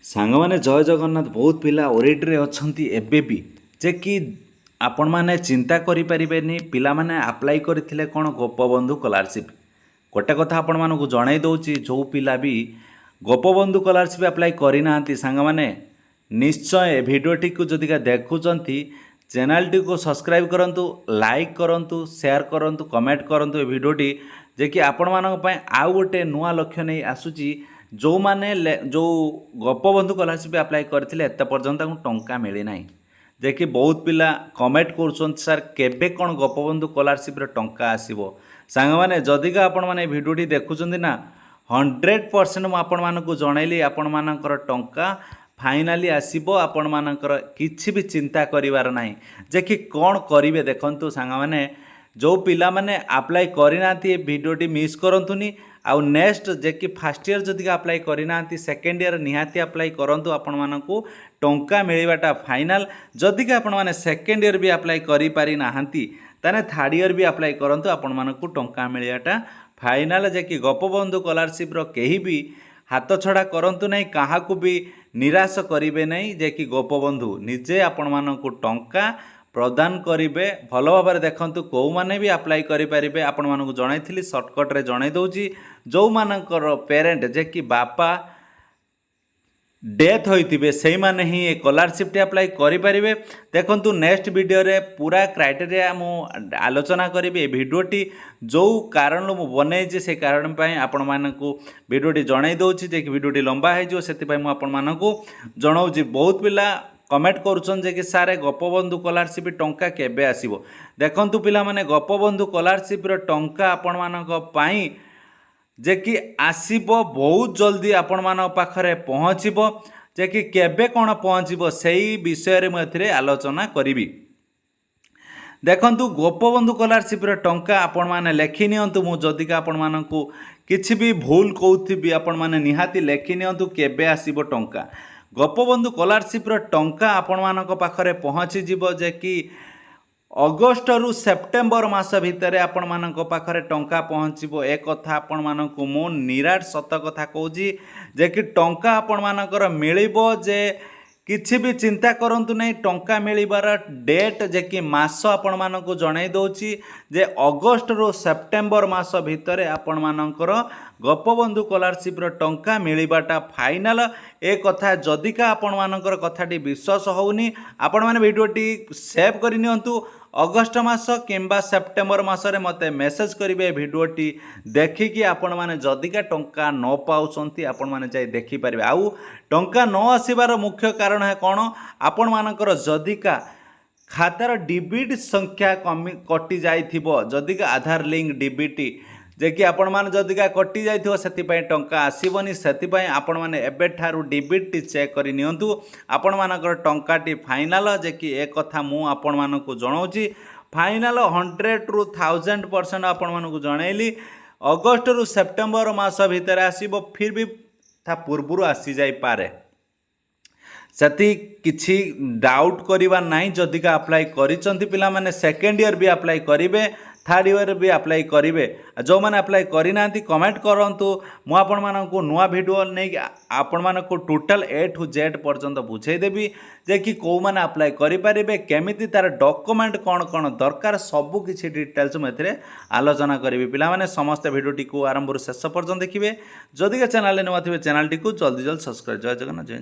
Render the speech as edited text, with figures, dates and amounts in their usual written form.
ସାଙ୍ଗମାନେ ଜୟ ଜଗନ୍ନାଥ। ବହୁତ ପିଲା ଓରିଟିରେ ଅଛନ୍ତି ଏବେ ବି ଯେ କି ଆପଣମାନେ ଚିନ୍ତା କରିପାରିବେନି ପିଲାମାନେ ଆପ୍ଲାଏ କରିଥିଲେ କ'ଣ ଗୋପବନ୍ଧୁ ସ୍କଲାରସିପ୍। ଗୋଟେ କଥା ଆପଣମାନଙ୍କୁ ଜଣାଇ ଦେଉଛି, ଯେଉଁ ପିଲା ବି ଗୋପବନ୍ଧୁ ସ୍କଲାରସିପ୍ ଆପ୍ଲାଏ କରିନାହାନ୍ତି ସାଙ୍ଗମାନେ ନିଶ୍ଚୟ ଏ ଭିଡ଼ିଓଟିକୁ ଯଦିକା ଦେଖୁଛନ୍ତି ଚ୍ୟାନେଲଟିକୁ ସବସ୍କ୍ରାଇବ୍ କରନ୍ତୁ, ଲାଇକ୍ କରନ୍ତୁ, ସେୟାର କରନ୍ତୁ, କମେଣ୍ଟ କରନ୍ତୁ ଏ ଭିଡ଼ିଓଟି, ଯେ କି ଆପଣମାନଙ୍କ ପାଇଁ ଆଉ ଗୋଟେ ନୂଆ ଲକ୍ଷ୍ୟ ନେଇ ଆସୁଛି। ଯେଉଁମାନେ ଯେଉଁ ଗୋପବନ୍ଧୁ ସ୍କଲାରସିପ୍ ଆପ୍ଲାଏ କରିଥିଲେ ଏତେ ପର୍ଯ୍ୟନ୍ତ ତାଙ୍କୁ ଟଙ୍କା ମିଳିନାହିଁ, ଯେ କି ବହୁତ ପିଲା କମେଣ୍ଟ କରୁଛନ୍ତି ସାର୍ କେବେ କ'ଣ ଗୋପବନ୍ଧୁ ସ୍କଲାରସିପ୍ରେ ଟଙ୍କା ଆସିବ। ସାଙ୍ଗମାନେ ଯଦିକା ଆପଣମାନେ ଏ ଭିଡ଼ିଓଟି ଦେଖୁଛନ୍ତି ନା 100% ମୁଁ ଆପଣମାନଙ୍କୁ ଜଣାଇଲି ଆପଣମାନଙ୍କର ଟଙ୍କା ଫାଇନାଲି ଆସିବ। ଆପଣମାନଙ୍କର କିଛି ବି ଚିନ୍ତା କରିବାର ନାହିଁ ଯେ କି କ'ଣ କରିବେ। ଦେଖନ୍ତୁ ସାଙ୍ଗମାନେ, ଯେଉଁ ପିଲାମାନେ ଆପ୍ଲାଏ କରିନାହାନ୍ତି ଏ ଭିଡ଼ିଓଟି ମିସ୍ କରନ୍ତୁନି। ଆଉ ନେକ୍ସଟ ଯେ କି ଫାର୍ଷ୍ଟ ଇୟର ଯଦି ଆପ୍ଲାଏ କରିନାହାନ୍ତି ସେକେଣ୍ଡ ଇୟର ନିହାତି ଆପ୍ଲାଏ କରନ୍ତୁ, ଆପଣମାନଙ୍କୁ ଟଙ୍କା ମିଳିବାଟା ଫାଇନାଲ। ଯଦିକା ଆପଣମାନେ ସେକେଣ୍ଡ ଇୟର ବି ଆପ୍ଲାଏ କରିପାରିନାହାନ୍ତି ତାହେଲେ ଥାର୍ଡ଼ ଇୟର ବି ଆପ୍ଲାଏ କରନ୍ତୁ, ଆପଣମାନଙ୍କୁ ଟଙ୍କା ମିଳିବାଟା ଫାଇନାଲ। ଯେ କି ଗୋପବନ୍ଧୁ ସ୍କଲାରସିପ୍ର କେହି ବି ହାତ ଛଡ଼ା କରନ୍ତୁ ନାହିଁ, କାହାକୁ ବି ନିରାଶ କରିବେ ନାହିଁ। ଯେ କି ଗୋପବନ୍ଧୁ ନିଜେ ଆପଣମାନଙ୍କୁ ଟଙ୍କା ପ୍ରଦାନ କରିବେ। ଭଲ ଭାବରେ ଦେଖନ୍ତୁ କେଉଁମାନେ ବି ଆପ୍ଲାଏ କରିପାରିବେ ଆପଣମାନଙ୍କୁ ଜଣାଇଥିଲି, ସର୍ଟକଟ୍ରେ ଜଣାଇ ଦେଉଛି। ଯେଉଁମାନଙ୍କର ପ୍ୟାରେଣ୍ଟ ଯେ କି ବାପା ଡେଥ୍ ହୋଇଥିବେ ସେଇମାନେ ହିଁ ଏ ସ୍କଲାରସିପ୍ଟି ଆପ୍ଲାଏ କରିପାରିବେ। ଦେଖନ୍ତୁ ନେକ୍ସଟ ଭିଡ଼ିଓରେ ପୁରା କ୍ରାଇଟେରିଆ ମୁଁ ଆଲୋଚନା କରିବି। ଏ ଭିଡ଼ିଓଟି ଯେଉଁ କାରଣରୁ ମୁଁ ବନେଇଛି ସେ କାରଣ ପାଇଁ ଆପଣମାନଙ୍କୁ ଭିଡ଼ିଓଟି ଜଣାଇ ଦେଉଛି, ଯେ କି ଭିଡ଼ିଓଟି ଲମ୍ବା ହୋଇଯିବ ସେଥିପାଇଁ ମୁଁ ଆପଣମାନଙ୍କୁ ଜଣାଉଛି। ବହୁତ ପିଲା କମେଣ୍ଟ କରୁଛନ୍ତି ଯେ କି ସାର୍ ଗୋପବନ୍ଧୁ ସ୍କଲାରସିପ୍ ଟଙ୍କା କେବେ ଆସିବ। ଦେଖନ୍ତୁ ପିଲାମାନେ, ଗୋପବନ୍ଧୁ ସ୍କଲାରସିପ୍ର ଟଙ୍କା ଆପଣମାନଙ୍କ ପାଇଁ ଯେ କି ଆସିବ ବହୁତ ଜଲ୍ଦି, ଆପଣମାନଙ୍କ ପାଖରେ ପହଞ୍ଚିବ। ଯେ କି କେବେ କ'ଣ ପହଞ୍ଚିବ ସେଇ ବିଷୟରେ ମୁଁ ଏଥିରେ ଆଲୋଚନା କରିବି। ଦେଖନ୍ତୁ ଗୋପବନ୍ଧୁ ସ୍କଲାରସିପ୍ର ଟଙ୍କା ଆପଣମାନେ ଲେଖି ନିଅନ୍ତୁ। ମୁଁ ଯଦିକା ଆପଣମାନଙ୍କୁ କିଛି ବି ଭୁଲ କହୁଥିବି ଆପଣମାନେ ନିହାତି ଲେଖି ନିଅନ୍ତୁ କେବେ ଆସିବ ଟଙ୍କା। ଗୋପବନ୍ଧୁ ସ୍କଲାରସିପ୍ର ଟଙ୍କା ଆପଣମାନଙ୍କ ପାଖରେ ପହଞ୍ଚିଯିବ ଯେ କି ଅଗଷ୍ଟରୁ ସେପ୍ଟେମ୍ବର ମାସ ଭିତରେ ଆପଣମାନଙ୍କ ପାଖରେ ଟଙ୍କା ପହଞ୍ଚିବ। ଏ କଥା ଆପଣମାନଙ୍କୁ ମୁଁ ନିରାଟ ସତ କଥା କହୁଛି, ଯେ କି ଟଙ୍କା ଆପଣମାନଙ୍କର ମିଳିବ। ଯେ କିଛି ବି ଚିନ୍ତା କରନ୍ତୁ ନାହିଁ, ଟଙ୍କା ମିଳିବାର ଡେଟ୍ ଯେ କି ମାସ ଆପଣମାନଙ୍କୁ ଜଣାଇ ଦେଉଛି ଯେ ଅଗଷ୍ଟରୁ ସେପ୍ଟେମ୍ବର ମାସ ଭିତରେ ଆପଣମାନଙ୍କର ଗୋପବନ୍ଧୁ ସ୍କଲାରସିପ୍ର ଟଙ୍କା ମିଳିବାଟା ଫାଇନାଲ। ଏ କଥା ଯଦିକା ଆପଣମାନଙ୍କର କଥାଟି ବିଶ୍ୱାସ ହେଉନି ଆପଣମାନେ ଭିଡ଼ିଓଟି ସେଭ୍ କରି ନିଅନ୍ତୁ। ଅଗଷ୍ଟ ମାସ କିମ୍ବା ସେପ୍ଟେମ୍ବର ମାସରେ ମୋତେ ମେସେଜ କରିବେ ଭିଡ଼ିଓଟି ଦେଖିକି। ଆପଣମାନେ ଯଦିକା ଟଙ୍କା ନ ପାଉଛନ୍ତି ଆପଣମାନେ ଯାଇ ଦେଖିପାରିବେ। ଆଉ ଟଙ୍କା ନ ଆସିବାର ମୁଖ୍ୟ କାରଣ କ'ଣ, ଆପଣମାନଙ୍କର ଯଦିକା ଖାତାର ଡିବିଟି ସଂଖ୍ୟା କଟି ଯାଇଥିବ, ଯଦିକା ଆଧାର ଲିଙ୍କ ଡିବିଟି ଯେ କି ଆପଣମାନେ ଯଦିକା କଟି ଯାଇଥିବ ସେଥିପାଇଁ ଟଙ୍କା ଆସିବନି। ସେଥିପାଇଁ ଆପଣମାନେ ଏବେଠାରୁ ଡିବିଟି ଚେକ୍ କରି ନିଅନ୍ତୁ, ଆପଣମାନଙ୍କର ଟଙ୍କାଟି ଫାଇନାଲ। ଯେ କି ଏ କଥା ମୁଁ ଆପଣମାନଙ୍କୁ ଜଣାଉଛି ଫାଇନାଲ 100ରୁ 1000% ଆପଣମାନଙ୍କୁ ଜଣାଇଲି। ଅଗଷ୍ଟରୁ ସେପ୍ଟେମ୍ବର ମାସ ଭିତରେ ଆସିବ, ଫିର୍ ବି ତା ପୂର୍ବରୁ ଆସିଯାଇପାରେ, ସେଠି କିଛି ଡାଉଟ୍ କରିବା ନାହିଁ। ଯଦିକା ଆପ୍ଲାଏ କରିଛନ୍ତି ପିଲାମାନେ ସେକେଣ୍ଡ ଇୟର ବି ଆପ୍ଲାଏ କରିବେ, ଥାର୍ଡ଼ ଇୟର ବି ଆପ୍ଲାଏ କରିବେ। ଯେଉଁମାନେ ଆପ୍ଲାଏ କରିନାହାନ୍ତି କମେଣ୍ଟ କରନ୍ତୁ, ମୁଁ ଆପଣମାନଙ୍କୁ ନୂଆ ଭିଡ଼ିଓ ନେଇକି ଆପଣମାନଙ୍କୁ ଟୋଟାଲ A to Z ପର୍ଯ୍ୟନ୍ତ ବୁଝେଇଦେବି ଯେ କି କେଉଁମାନେ ଆପ୍ଲାଏ କରିପାରିବେ, କେମିତି ତା'ର ଡକୁମେଣ୍ଟ କ'ଣ କ'ଣ ଦରକାର, ସବୁ କିଛି ଡିଟେଲ୍ସ ମୁଁ ଏଥିରେ ଆଲୋଚନା କରିବି। ପିଲାମାନେ ସମସ୍ତେ ଭିଡ଼ିଓଟିକୁ ଆରମ୍ଭରୁ ଶେଷ ପର୍ଯ୍ୟନ୍ତ ଦେଖିବେ। ଯଦିକା ଚ୍ୟାନେଲରେ ନୂଆ ଥିବେ ଚ୍ୟାନେଲଟିକୁ ଜଲ୍ଦି ସବସ୍କ୍ରାଇବ୍। ଜୟ ଜଗନ୍ନାଥ, ଜୟ